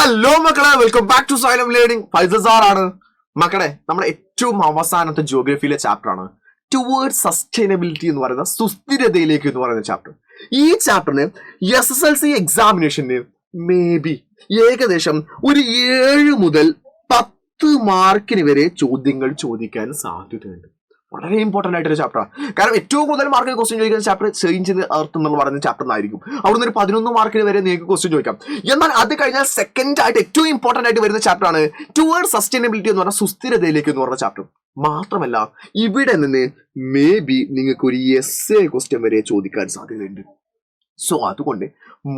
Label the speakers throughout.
Speaker 1: Hello മക്കളെ, welcome back to Xylem learning. Faisal sir ആണ് മക്കളെ. നമ്മുടെ ഏറ്റവും അവസാനത്തെ ജിയോഗ്രഫിയിലെ ചാപ്റ്റർ ആണ് ടുവേർഡ് സസ്റ്റൈനബിലിറ്റി എന്ന് പറയുന്ന സുസ്ഥിരതയിലേക്ക് എന്ന് പറയുന്ന ചാപ്റ്റർ. ഈ ചാപ്റ്ററിന് SSLC എക്സാമിനേഷന് മേ ബി ഏകദേശം ഒരു 7 മുതൽ 10 മാർക്കിന് വരെ ചോദ്യങ്ങൾ ചോദിക്കാൻ സാധ്യതയുണ്ട്. വളരെ ഇമ്പോർട്ടന്റ് ആയിട്ടൊരു ചാപ്റ്ററാണ്. കാരണം ഏറ്റവും കൂടുതൽ മാർക്കിന് ക്വസ്റ്റ്യൻ ചോദിക്കുന്ന ചാപ്റ്റർ ചേഞ്ച് ഇൻ എർത്ത് എന്ന് പറയുന്ന ചാപ്റ്റർ ആയിരിക്കും. അവിടുന്ന് ഒരു 11 മാർക്കിന് വരെ നിങ്ങൾക്ക് ക്വസ്റ്റ്യൻ ചോദിക്കാം. എന്നാൽ അത് കഴിഞ്ഞാൽ സെക്കൻഡ് ആയിട്ട് ഏറ്റവും ഇമ്പോർട്ടന്റ് ആയിട്ട് വരുന്ന ചാപ്റ്റർ ആണ് ടുവേർഡ് സസ്റ്റൈനബിലിറ്റി എന്ന് പറഞ്ഞ സുസ്ഥിരതയിലേക്ക് എന്ന് പറഞ്ഞ ചാപ്റ്റർ. മാത്രമല്ല ഇവിടെ നിന്ന് മേ ബി നിങ്ങൾക്ക് ഒരു essay ക്വസ്റ്റ്യൻ വരെ ചോദിക്കാൻ സാധ്യതയുണ്ട്. സോ അതുകൊണ്ട്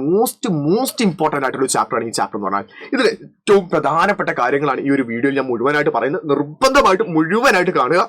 Speaker 1: മോസ്റ്റ് ഇമ്പോർട്ടന്റ് ആയിട്ടുള്ള ചാപ്റ്റർ ആണ് ഈ ചാപ്റ്റർ എന്ന് പറഞ്ഞാൽ. ഇതിൽ ഏറ്റവും പ്രധാനപ്പെട്ട കാര്യങ്ങളാണ് ഈ ഒരു വീഡിയോയിൽ ഞാൻ മുഴുവനായിട്ട് പറയുന്നത്. നിർബന്ധമായിട്ട് മുഴുവനായിട്ട് കാണുക.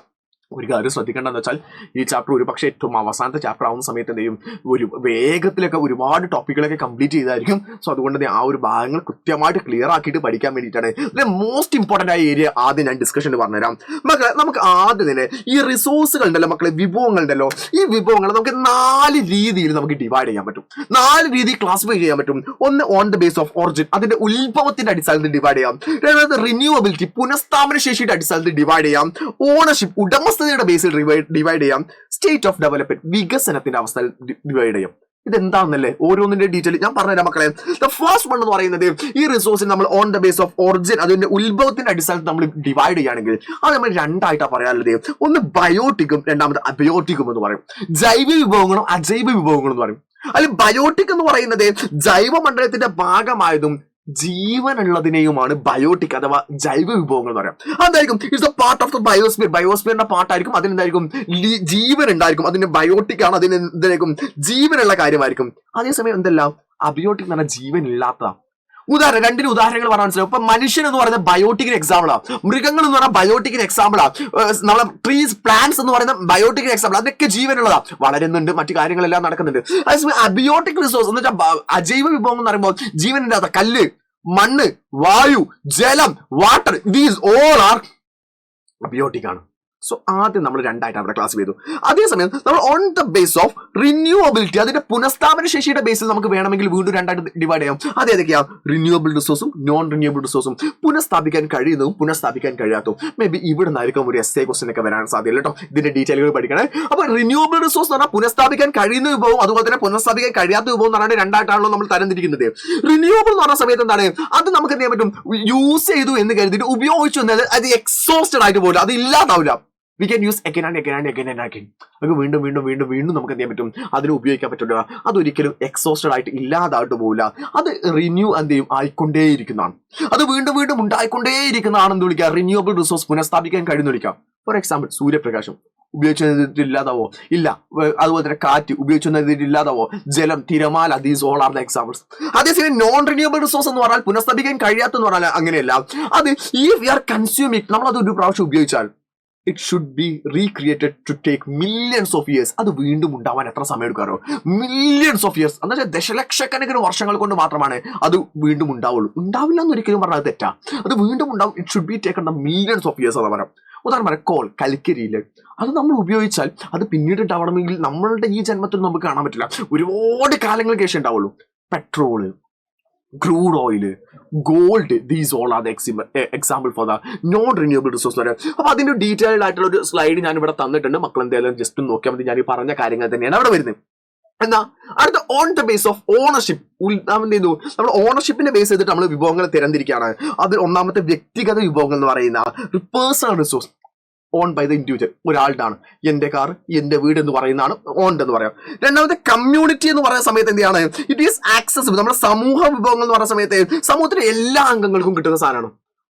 Speaker 1: ഒരു കാര്യം ശ്രദ്ധിക്കേണ്ടതെന്ന് വെച്ചാൽ ഈ ചാപ്റ്റർ ഒരു പക്ഷേ ഏറ്റവും അവസാനത്തെ ചാപ്റ്റർ ആവുന്ന സമയത്ത് എന്തെയും ഒരു വേഗത്തിലൊക്കെ ഒരുപാട് ടോപ്പിക്കുകളൊക്കെ കംപ്ലീറ്റ് ചെയ്തായിരിക്കും. സോ അതുകൊണ്ട് ആ ഒരു ഭാഗങ്ങൾ കൃത്യമായിട്ട് ക്ലിയർ ആക്കിയിട്ട് പഠിക്കാൻ വേണ്ടിയിട്ടാണ് ഇതിലെ മോസ്റ്റ് ഇമ്പോർട്ടന്റ് ആയ ഏരിയ ആദ്യം ഞാൻ ഡിസ്കഷനിൽ പറഞ്ഞുതരാം. മക്കളെ, നമുക്ക് ആദ്യം തന്നെ ഈ റിസോഴ്സുകൾ ഉണ്ടല്ലോ മക്കളെ, വിഭവങ്ങൾ ഉണ്ടല്ലോ, ഈ വിഭവങ്ങൾ നമുക്ക് 4 രീതിയിൽ നമുക്ക് ഡിവൈഡ് ചെയ്യാൻ പറ്റും. 4 രീതിയിൽ ക്ലാസിഫൈ ചെയ്യാൻ പറ്റും. ഒന്ന് on the base of origin, അതിന്റെ ഉത്ഭവത്തിന്റെ അടിസ്ഥാനത്തിൽ ഡിവൈഡ് ചെയ്യാം. രണ്ടാമത് റിന്യൂവബിലിറ്റി, പുനഃസ്ഥാപന ശേഷിയുടെ അടിസ്ഥാനത്തിൽ ഡിവൈഡ് ചെയ്യാം. ഓണർഷിപ്പ്, ഉടമസ്ഥതയുടെ ബേസിൽ ഡിവൈഡ് ചെയ്യാം. സ്റ്റേറ്റ് ഓഫ് ഡെവലപ്മെന്റ്, വികസനത്തിന്റെ അവസ്ഥയിൽ ഡിവൈഡ് ചെയ്യാം. ഇതെന്താണെന്നല്ലേ ഓരോന്നിന്റെ ഡീറ്റെയിൽ ഞാൻ പറഞ്ഞുതരാം മക്കളെ. ദ ഫസ്റ്റ് വൺ എന്ന് പറയുന്നത് ഈ റിസോഴ്സിൽ നമ്മൾ on the base of origin, അതിന്റെ ഉത്ഭവത്തിന്റെ അടിസ്ഥാനത്തിൽ നമ്മൾ ഡിവൈഡ് ചെയ്യുകയാണെങ്കിൽ അത് നമ്മൾ 2 ആയിട്ടാണ് പറയാനുള്ളത്. ഒന്ന് ബയോട്ടിക്കും, രണ്ടാമത് അബയോട്ടിക്കും എന്ന് പറയും. ജൈവ വിഭവങ്ങളും അജൈവ വിഭവങ്ങളും എന്ന് പറയും. അതിൽ ബയോട്ടിക് എന്ന് പറയുന്നത് ജൈവമണ്ഡലത്തിന്റെ ഭാഗമായതും ജീവനുള്ളതിനെയുമാണ് ബയോട്ടിക് അഥവാ ജൈവ വിഭവങ്ങൾ എന്ന് പറയാം. അതായിരിക്കും it's a part of the biosphere. ബയോസ്ഫിയറിന്റെ പാർട്ടായിരിക്കും. അതിനെന്തായിരിക്കും ജീവൻ ഉണ്ടായിരിക്കും. അതിന് ബയോട്ടിക് ആണ്, അതിന് എന്തായിരിക്കും ജീവനുള്ള കാര്യമായിരിക്കും. അതേസമയം എന്തെല്ലാം അബയോട്ടിക് എന്ന് പറഞ്ഞാൽ ജീവൻ ഇല്ലാത്തതാണ്. രണ്ടിന് ഉദാഹരണങ്ങൾ പറഞ്ഞാൽ മനസ്സിലാവും. ഇപ്പൊ മനുഷ്യൻ എന്ന് പറയുന്നത് ബയോട്ടിക്കിന് എക്സാമ്പിളാണ്. മൃഗങ്ങൾ എന്ന് പറഞ്ഞാൽ ബയോട്ടിക്കിന് എക്സാമ്പിളാണ്. നമ്മളെ ട്രീസ്, പ്ലാന്റ്സ് എന്ന് പറയുന്ന ബയോട്ടിക്കിന് എക്സാമ്പിൾ. അതൊക്കെ ജീവനുള്ളതാണ്, വളരുന്നുണ്ട്, മറ്റു കാര്യങ്ങളെല്ലാം നടക്കുന്നുണ്ട്. അതേസമയം അബയോട്ടിക് റിസോഴ്സ് എന്ന് വെച്ചാൽ അജൈവ വിഭവം എന്ന് പറയുമ്പോൾ ജീവനില്ലാത്ത കല്ല്, മണ്ണ്, വായു, ജലം, water, these all are abiotic ആണ്. സോ ആദ്യം നമ്മൾ 2 ആയിട്ട് അവിടെ ക്ലാസ് ചെയ്തു. അതേസമയം നമ്മൾ ഓൺ ദ ബേസ് ഓഫ് റിന്യൂവബിലിറ്റി, അതിന്റെ പുനഃസ്ഥാപന ശേഷിയുടെ ബേസിൽ നമുക്ക് വേണമെങ്കിൽ വീണ്ടും 2 ആയിട്ട് ഡിവൈഡ് ചെയ്യാം. അത് ഏതൊക്കെയാണ്? റിന്യൂവബിൾ റിസോഴ്സും നോൺ റിന്യൂവബിൾ റിസോഴ്സും. പുനഃസ്ഥാപിക്കാൻ കഴിയുന്നതും പുനഃസ്ഥാപിക്കാൻ കഴിയാത്തതും. മേ ബി ഇവിടെ നിന്നായിരിക്കും ഒരു essay ക്വസ്റ്റ്യൻ ഒക്കെ വരാൻ സാധ്യത കേട്ടോ. ഇതിന്റെ ഡീറ്റെയിലുകൾ പഠിക്കണേ. അപ്പൊ റിന്യൂവബിൾ റിസോഴ്സ് എന്ന് പറഞ്ഞാൽ പുനഃസ്ഥാപിക്കാൻ കഴിയുന്ന വിഭവം, അതുപോലെ തന്നെ പുനഃസ്ഥാപിക്കാൻ കഴിയാത്ത വിഭവം എന്ന് പറഞ്ഞാൽ 2 ആയിട്ടാണല്ലോ നമ്മൾ തരംതിരിക്കുന്നത്. റിന്യൂവബിൾ എന്ന് പറഞ്ഞ സമയത്ത് എന്താണ്, അത് നമുക്ക് എന്ത് ചെയ്യാൻ പറ്റും, യൂസ് ചെയ്തു എന്ന് കരുതിയിട്ട് ഉപയോഗിച്ചു എന്നത് അത് എക്സോസ്റ്റഡ് ആയിട്ട് പോകില്ല, അത് ഇല്ലാതാവില്ല. We can use again and again. അത് വീണ്ടും നമുക്ക് എന്ത് ചെയ്യാൻ പറ്റും, അതിന് ഉപയോഗിക്കാൻ പറ്റില്ല. അതൊരിക്കലും എക്സോസ്റ്റഡ് ആയിട്ട് ഇല്ലാതായിട്ട് പോകില്ല. അത് റിന്യൂ എന്ത് ചെയ്യും, ആയിക്കൊണ്ടേയിരിക്കുന്നതാണ്. അത് വീണ്ടും ഉണ്ടായിക്കൊണ്ടേയിരിക്കുന്നതാണ് എന്ത് വിളിക്കുക, റിന്യൂവബിൾ റിസോഴ്സ്, പുനഃസ്ഥാപിക്കാൻ കഴിയുന്ന വിളിക്കാം. ഫോർ എക്സാമ്പിൾ സൂര്യപ്രകാശം ഉപയോഗിച്ചു ഇല്ലാതാവോ? ഇല്ല. അതുപോലെ തന്നെ കാറ്റ് ഉപയോഗിച്ചു ഇല്ലാതാവോ? ജലം, തിരമാല, these all are the examples. അതേസമയം നോൺ റിന്യൂവബിൾ റിസോഴ്സ് എന്ന് പറഞ്ഞാൽ പുനഃസ്ഥാപിക്കാൻ കഴിയാത്തെന്ന് പറഞ്ഞാൽ അങ്ങനെയല്ല. അത് ഈ വി ആർ കൺസ്യൂമിങ്, നമ്മൾ അത് ഒരു പ്രാവശ്യം ഉപയോഗിച്ചാൽ it should be recreated to take millions of years. അത് വീണ്ടും ഉണ്ടാവാൻ എത്ര സമയം എടുക്കാറോ? millions of years എന്ന് വെച്ചാൽ ദശലക്ഷക്കണക്കിന് വർഷങ്ങൾ കൊണ്ട് മാത്രമാണ് അത് വീണ്ടും ഉണ്ടാവുള്ളൂ. ഉണ്ടാവില്ല എന്ന് ഒരിക്കലും പറഞ്ഞാൽ തെറ്റാ. അത് വീണ്ടും ഉണ്ടാവും. It should be taken the millions of years എന്ന് പറയാം. ഉദാഹരണം പറയാം, കോൾ, കൽക്കരിയില് അത് നമ്മൾ ഉപയോഗിച്ചാൽ അത് പിന്നീട് ഉണ്ടാവണമെങ്കിൽ നമ്മളുടെ ഈ ജന്മത്തിൽ നമുക്ക് കാണാൻ പറ്റില്ല. ഒരുപാട് കാലങ്ങൾക്ക് ശേഷം ഉണ്ടാവുള്ളൂ. Petrol, crude oil, gold, these all are the example for the non renewable resource പറയാം. അപ്പൊ അതിന്റെ ഡീറ്റെയിൽഡ് ആയിട്ടുള്ള ഒരു സ്ലൈഡ് ഞാൻ ഇവിടെ തന്നിട്ടുണ്ട്. മക്കൾ എന്തായാലും ജസ്റ്റ് നോക്കിയാൽ മതി. ഞാൻ ഈ പറഞ്ഞ കാര്യങ്ങൾ തന്നെയാണ് അവിടെ വരുന്നത്. എന്നാ അടുത്ത on the base of ownership, എന്ത് ചെയ്യുന്നു, നമ്മൾ ഓണർഷിപ്പിന്റെ ബേസ് ചെയ്തിട്ട് നമ്മൾ വിഭവങ്ങൾ തരംതിരിക്കുകയാണ്. അത് ഒന്നാമത്തെ വ്യക്തിഗത വിഭവങ്ങൾ എന്ന് പറയുന്ന personal resource own by the individual, ഒരാളുടെ. എന്റെ കാർ, എന്റെ വീട് എന്ന് പറയുന്നതാണ് ഓൺഡ് എന്ന് പറയാം. രണ്ടാമത്തെ കമ്മ്യൂണിറ്റി എന്ന് പറയുന്ന സമയത്ത് എന്താണ്, ഇറ്റ് ഈസ് ആക്സസിബിൾ. നമ്മുടെ സമൂഹ വിഭവങ്ങൾ എന്ന് പറയുന്ന സമയത്ത് സമൂഹത്തിലെ എല്ലാ അംഗങ്ങൾക്കും കിട്ടുന്ന സാധനമാണ്.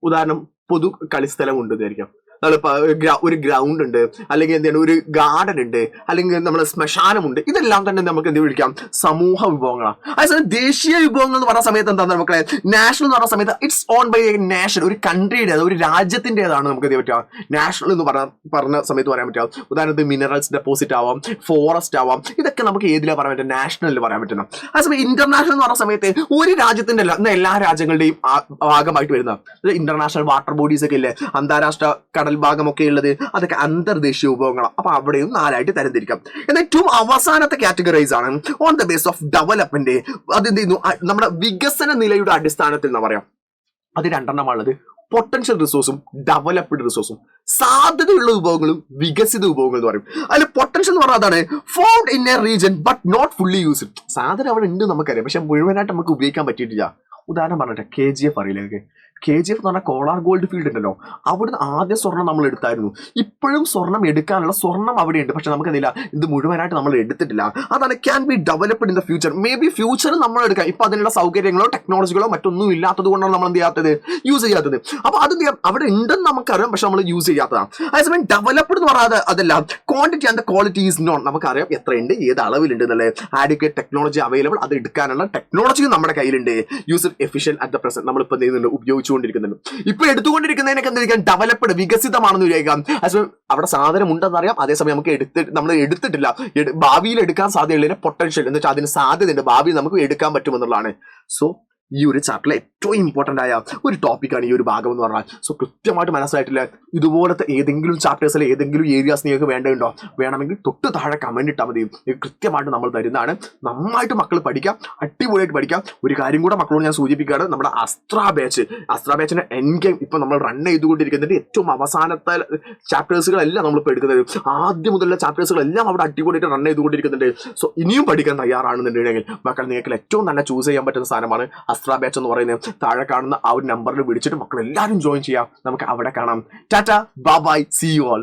Speaker 1: ഉദാഹരണം, പൊതു കളിസ്ഥലം ഉണ്ട് വിചാരിക്കാം. ഒരു ഗ്രൗണ്ട് ഉണ്ട്, അല്ലെങ്കിൽ എന്താണ് ഒരു ഗാർഡൻ ഉണ്ട്, അല്ലെങ്കിൽ നമ്മുടെ ശ്മശാനമുണ്ട്. ഇതെല്ലാം തന്നെ നമുക്ക് എന്ത് വിളിക്കാം, സമൂഹ വിഭവങ്ങളാണ്. അതേസമയം ദേശീയ വിഭവങ്ങൾ എന്ന് പറഞ്ഞ സമയത്ത് എന്താണ് നമുക്ക് നാഷണൽ എന്ന് പറഞ്ഞ സമയത്ത് it's own by a nation, ഒരു കൺട്രിയുടെ, ഒരു രാജ്യത്തിൻ്റെതാണ് നമുക്ക് എന്ത് പറ്റുക, നാഷണൽ എന്ന് പറഞ്ഞ സമയത്ത് പറയാൻ പറ്റുക. ഉദാഹരണത്തിന് മിനറൽസ് ഡെപ്പോസിറ്റ് ആവാം, ഫോറസ്റ്റ് ആവാം. ഇതൊക്കെ നമുക്ക് ഏതിലാണ് പറയാൻ പറ്റുക, നാഷണലിൽ പറയാൻ പറ്റുന്ന. അതേസമയം ഇന്റർനാഷണൽ എന്ന് പറഞ്ഞ സമയത്ത് ഒരു രാജ്യത്തിന്റെ അല്ല, എന്നാൽ എല്ലാ രാജ്യങ്ങളുടെയും ഭാഗമായിട്ട് വരുന്ന ഇന്റർനാഷണൽ വാട്ടർ ബോഡീസ് ഒക്കെ ഇല്ലേ, അന്താരാഷ്ട്ര കടൽ ഭാഗമൊക്കെ ഉള്ളത്, അതൊക്കെ അന്തർദേശീയ വിഭവങ്ങളാണ്. അപ്പൊ അവിടെയും 4 ആയിട്ട് തരംതിരിക്കാം. എന്നാൽ ഏറ്റവും അവസാനത്തെ കാറ്റഗറൈസ് ആണ് on the base of development. അത് എന്ത് ചെയ്യുന്നു, നമ്മുടെ വികസന നിലയുടെ അടിസ്ഥാനത്തിൽ എന്ന് പറയാം. അത് രണ്ടെണ്ണമാണുള്ളത്. Potential റിസോഴ്സും developed റിസോഴ്സും. സാധ്യതയുള്ള വിഭവങ്ങളും വികസിത വിഭവങ്ങളും എന്ന് പറയും. അതിൽ പൊട്ടൻഷ്യൽ എന്ന് പറഞ്ഞാൽ അതാണ് found in a region but not fully used. സാധ്യത അവിടെ ഉണ്ട് നമുക്കറിയാം, പക്ഷെ മുഴുവനായിട്ട് നമുക്ക് ഉപയോഗിക്കാൻ പറ്റിയിട്ടില്ല. ഉദാഹരണം പറഞ്ഞിട്ട് KGF അറിയില്ല നിങ്ങൾക്ക്? KGF എന്ന് പറഞ്ഞാൽ കോളാർ ഗോൾഡ് ഫീൽഡ് ഉണ്ടല്ലോ, അവിടുന്ന് ആദ്യം സ്വർണം നമ്മൾ എടുത്തായിരുന്നു. ഇപ്പോഴും സ്വർണം എടുക്കാനുള്ള സ്വർണം അവിടെയുണ്ട്, പക്ഷെ നമുക്ക് എന്തില്ല, ഇത് മുഴുവനായിട്ട് നമ്മൾ എടുത്തിട്ടില്ല. അതാണ് can be developed in the future. May be ഫ്യൂച്ചറിൽ നമ്മൾ എടുക്കാം. ഇപ്പൊ അതിനുള്ള സൗകര്യങ്ങളോ ടെക്നോളജികളോ മറ്റൊന്നും ഇല്ലാത്തത് കൊണ്ടാണ് നമ്മൾ എന്ത് ചെയ്യാത്തത്, യൂസ് ചെയ്യാത്തത്. അപ്പൊ അത് അവിടെ ഉണ്ടെന്ന് നമുക്കറിയാം, പക്ഷെ നമ്മൾ യൂസ് ചെയ്യാത്തതാണ്. അതേസമയം ഡെവലപ്ഡ് എന്ന് പറയാതെ അതല്ല, quantity and quality is known. നമുക്കറിയാം എത്രയുണ്ട്, ഏത് അളവിലുണ്ട് എന്നല്ലേ. ആഡിക്വേറ്റ് ടെക്നോളജി അവൈലബിൾ, അത് എടുക്കാനുള്ള ടെക്നോളജി നമ്മുടെ കയ്യിലുണ്ട്. യൂസർ എഫിഷ്യൻ അറ്റ് ദ പ്രസന്റ് നമ്മളിപ്പോൾ എന്ത് ചെയ്യുന്നുണ്ട്, ഉപയോഗിച്ചുകൊണ്ടിരിക്കുന്നുണ്ട്. ഇപ്പൊ എടുത്തുകൊണ്ടിരിക്കുന്നതിനൊക്കെ എന്തായിരിക്കാം, ഡെവലപ്ഡ് വികസിതമാണെന്ന് വിചാരിക്കാം. അതേസമയം അവിടെ സാധനം ഉണ്ടെന്നറിയാം, അതേസമയം നമുക്ക് നമ്മൾ എടുത്തിട്ടില്ല. ഭാവിയിൽ എടുക്കാൻ സാധ്യതയുള്ളതിന് പൊട്ടൻഷ്യൽ എന്ന് വെച്ചാൽ അതിന് സാധ്യതയുണ്ട്, ഭാവിയിൽ നമുക്ക് എടുക്കാൻ പറ്റുമെന്നുള്ളതാണ്. സോ ഈ ഒരു ചാപ്റ്ററിലെ ഏറ്റവും ഇമ്പോർട്ടൻ്റ് ആയ ഒരു ടോപ്പിക്കാണ് ഈ ഒരു ഭാഗം എന്ന് പറഞ്ഞാൽ. സോ കൃത്യമായിട്ട് മനസ്സിലായിട്ടില്ല. ഇതുപോലത്തെ ഏതെങ്കിലും ചാപ്റ്റേഴ്സിലെ ഏതെങ്കിലും ഏരിയാസ് നിങ്ങൾക്ക് വേണ്ടതുണ്ടോ, വേണമെങ്കിൽ തൊട്ട് താഴെ കമൻറ്റ് ഇട്ടാൽ മതി. കൃത്യമായിട്ട് നമ്മൾ തരുന്നതാണ്. നന്നായിട്ട് മക്കൾ പഠിക്കാം, അടിപൊളിയായിട്ട് പഠിക്കാം. ഒരു കാര്യം കൂടെ മക്കളോട് ഞാൻ സൂചിപ്പിക്കുകയാണ്, നമ്മുടെ അസ്ത്ര ബാച്ചിന്റെ എൻഡ് ഗെയിം ഇപ്പം നമ്മൾ റൺ ചെയ്തുകൊണ്ടിരിക്കുന്നുണ്ട്. ഏറ്റവും അവസാനത്തെ ചാപ്റ്റേഴ്സുകളെല്ലാം നമ്മളിപ്പോൾ എടുക്കുന്നത്, ആദ്യം മുതലുള്ള ചാപ്റ്റേഴ്സുകളെല്ലാം അവിടെ അടിപൊളിയായിട്ട് റൺ ചെയ്തുകൊണ്ടിരിക്കുന്നുണ്ട്. സോ ഇനിയും പഠിക്കാൻ തയ്യാറാണെന്നുണ്ടെങ്കിൽ മക്കൾ നിങ്ങൾക്ക് ഏറ്റവും നല്ല ചൂസ് ചെയ്യാൻ പറ്റുന്ന സാധനമാണ് അസ്ത്ര ബാച്ച് എന്ന് പറയുന്നത്. താഴെ കാണുന്ന ആ ഒരു നമ്പറിൽ വിളിച്ചിട്ട് മക്കൾ എല്ലാവരും ജോയിൻ ചെയ്യാം. നമുക്ക് അവിടെ കാണാം. Tata, bye bye, see you all.